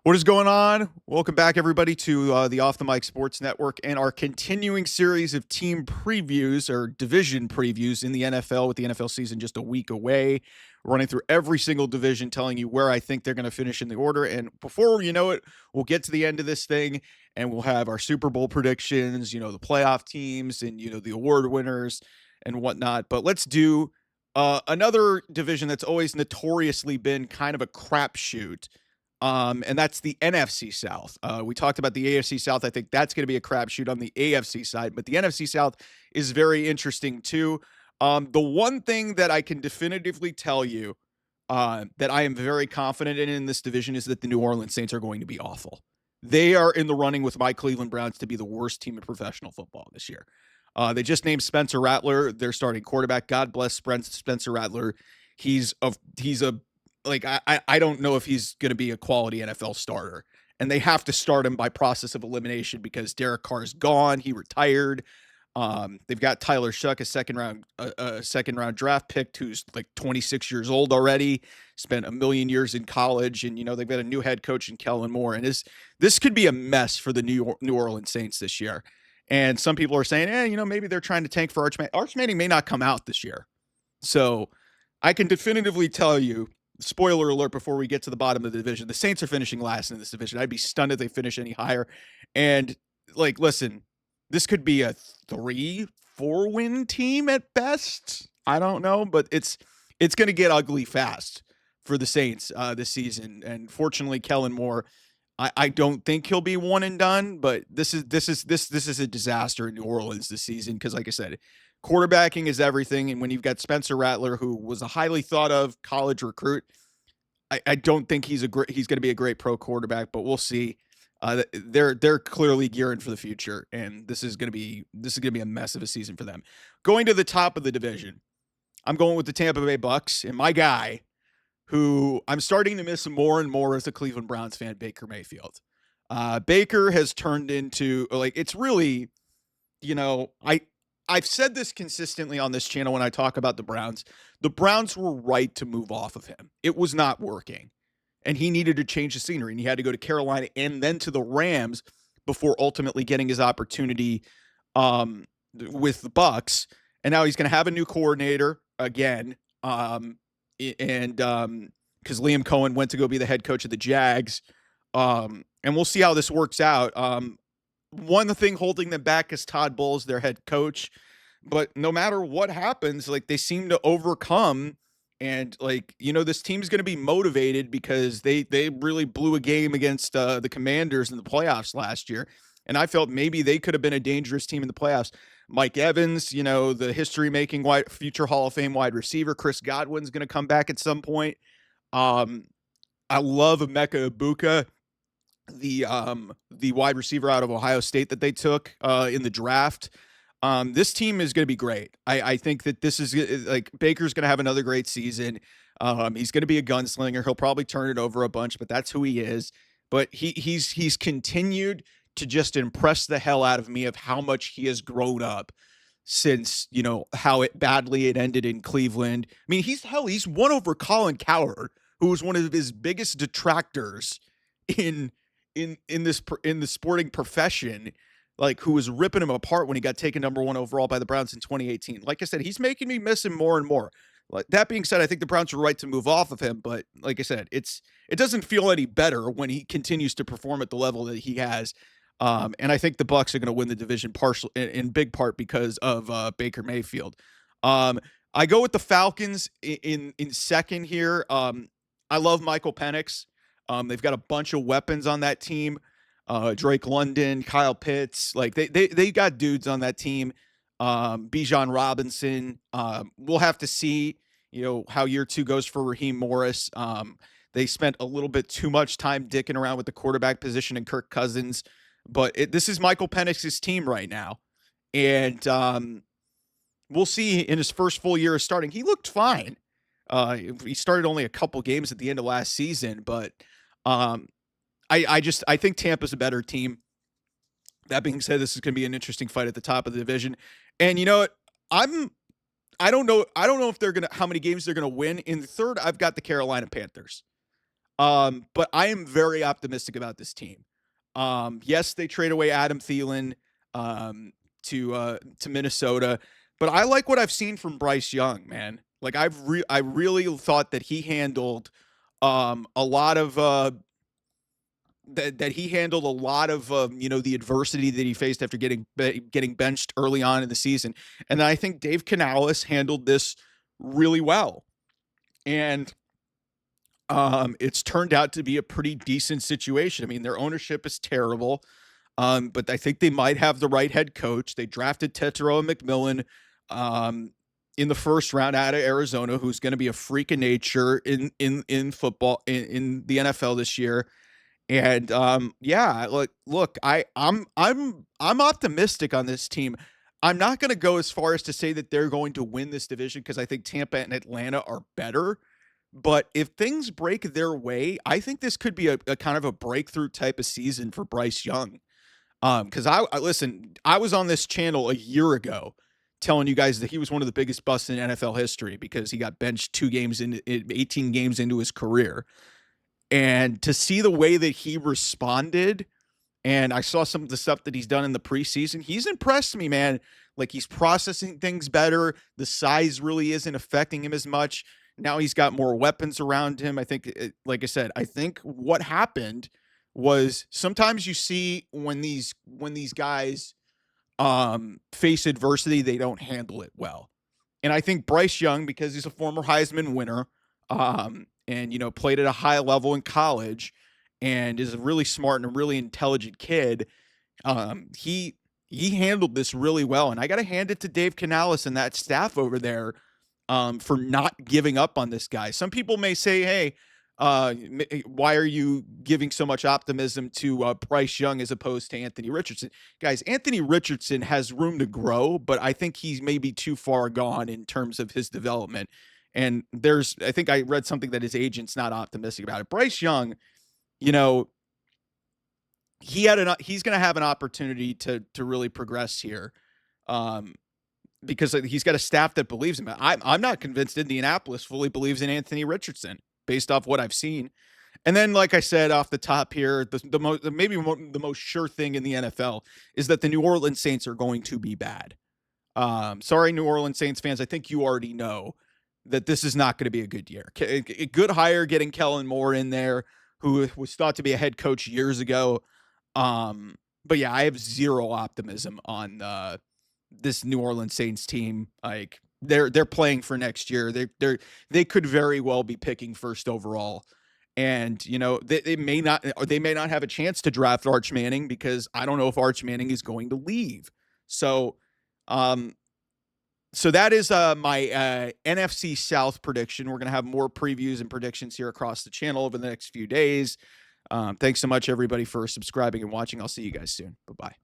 What is going on? Welcome back, everybody, to the Off the Mic Sports Network and our continuing series of team previews or division previews in the NFL, with the NFL season just a week away. Running through every single division, telling you where I think they're going to finish in the order. And before you know it, we'll get to the end of this thing and we'll have our Super Bowl predictions, the playoff teams and, the award winners and whatnot. But let's do another division that's always notoriously been kind of a crapshoot, and that's the NFC South. We talked about the AFC South. I think that's going to be a crapshoot on the AFC side, but the NFC South is very interesting too. The one thing that I can definitively tell you that I am very confident in this division is that the New Orleans Saints are going to be awful. They are in the running with my Cleveland Browns to be the worst team in professional football this year. They just named Spencer Rattler their starting quarterback. God bless Spencer Rattler. He's a like I don't know if he's going to be a quality NFL starter, and they have to start him by process of elimination because Derek Carr's gone. He retired. They've got Tyler Shuck, a second round draft pick, who's like 26 years old already, spent a million years in college, and they've got a new head coach in Kellen Moore, and this could be a mess for the New Orleans Saints this year. And some people are saying, maybe they're trying to tank for Arch Manning. Arch Manning may not come out this year, so I can definitively tell you. Spoiler alert before we get to the bottom of the division, the Saints are finishing last in this division. I'd be stunned if they finish any higher. And listen, this could be a 3-4 win team at best. I don't know, but it's going to get ugly fast for the Saints this season. And fortunately, Kellen Moore, I don't think he'll be one and done, but this is a disaster in New Orleans this season because, like I said, quarterbacking is everything, and when you've got Spencer Rattler, who was a highly thought of college recruit, I don't think he's going to be a great pro quarterback, but we'll see. They're clearly gearing for the future, and this is going to be a mess of a season for them. Going to the top of the division, I'm going with the Tampa Bay Bucs and my guy, who I'm starting to miss more and more as a Cleveland Browns fan, Baker Mayfield. Baker has turned into it's really, I've said this consistently on this channel when I talk about the Browns. The Browns were right to move off of him. It was not working. And he needed to change the scenery. And he had to go to Carolina and then to the Rams before ultimately getting his opportunity with the Bucs. And now he's going to have a new coordinator again. And because Liam Cohen went to go be the head coach of the Jags. And we'll see how this works out. One thing holding them back is Todd Bowles, their head coach. But no matter what happens, they seem to overcome. And this team's going to be motivated because they really blew a game against the Commanders in the playoffs last year. And I felt maybe they could have been a dangerous team in the playoffs. Mike Evans, the history-making future Hall of Fame wide receiver. Chris Godwin's going to come back at some point. I love Emeka Ibuka, the wide receiver out of Ohio State that they took in the draft. This team is going to be great. I think that this is Baker's going to have another great season. He's going to be a gunslinger. He'll probably turn it over a bunch, but that's who he is. But he's continued to just impress the hell out of me of how much he has grown up since, how badly it ended in Cleveland. I mean, he's won over Colin Cowherd, who was one of his biggest detractors in the sporting profession, who was ripping him apart when he got taken number 1 overall by the Browns in 2018. Like I said, he's making me miss him more and more. That being said, I think the Browns were right to move off of him, but like I said, it doesn't feel any better when he continues to perform at the level that he has. And I think the Bucs are going to win the division in big part because of Baker Mayfield. I go with the Falcons in second here. I love Michael Penix. They've got a bunch of weapons on that team. Drake London, Kyle Pitts, they got dudes on that team. Bijan Robinson. We'll have to see, how year 2 goes for Raheem Morris. They spent a little bit too much time dicking around with the quarterback position and Kirk Cousins, but this is Michael Penix's team right now. And we'll see in his first full year of starting. He looked fine. He started only a couple games at the end of last season, but I think Tampa's a better team. That being said, this is going to be an interesting fight at the top of the division. And you know what? I don't know if they're going to, how many games they're going to win. In the third, I've got the Carolina Panthers. But I am very optimistic about this team. Yes, they trade away Adam Thielen um, to Minnesota, but I like what I've seen from Bryce Young, man. Like I really thought that he handled a lot of that he handled a lot of the adversity that he faced after getting benched early on in the season, and I think Dave Canales handled this really well, and it's turned out to be a pretty decent situation. I mean, their ownership is terrible, but I think they might have the right head coach. They drafted Tetero McMillan in the first round out of Arizona, who's going to be a freak of nature in football in the NFL this year. And yeah, look, I'm optimistic on this team. I'm not going to go as far as to say that they're going to win this division because I think Tampa and Atlanta are better. But if things break their way, I think this could be a kind of a breakthrough type of season for Bryce Young. Because I listen, I was on this channel a year ago telling you guys that he was one of the biggest busts in NFL history because he got benched 18 games into his career. And to see the way that he responded, and I saw some of the stuff that he's done in the preseason, he's impressed me, man. Like he's processing things better. The size really isn't affecting him as much. Now he's got more weapons around him. I think, like I said, I think what happened was sometimes you see when these guys face adversity, they don't handle it well. And I think Bryce Young, because he's a former Heisman winner, and played at a high level in college, and is a really smart and a really intelligent kid, he handled this really well. And I got to hand it to Dave Canales and that staff over there for not giving up on this guy. Some people may say, hey, why are you giving so much optimism to Bryce Young as opposed to Anthony Richardson? Guys, Anthony Richardson has room to grow, but I think he's maybe too far gone in terms of his development. And I think I read something that his agent's not optimistic about it. Bryce Young, you know, he's going to have an opportunity to really progress here. Because he's got a staff that believes in him. I'm not convinced Indianapolis fully believes in Anthony Richardson based off what I've seen. And then, like I said off the top here, the most sure thing in the NFL is that the New Orleans Saints are going to be bad. Sorry, New Orleans Saints fans. I think you already know that this is not going to be a good year. A good hire getting Kellen Moore in there, who was thought to be a head coach years ago. But yeah, I have zero optimism on this New Orleans Saints team. Like they're playing for next year. They could very well be picking first overall. And they may not have a chance to draft Arch Manning because I don't know if Arch Manning is going to leave. So that is my NFC South prediction. We're going to have more previews and predictions here across the channel over the next few days. Thanks so much, everybody, for subscribing and watching. I'll see you guys soon. Bye-bye.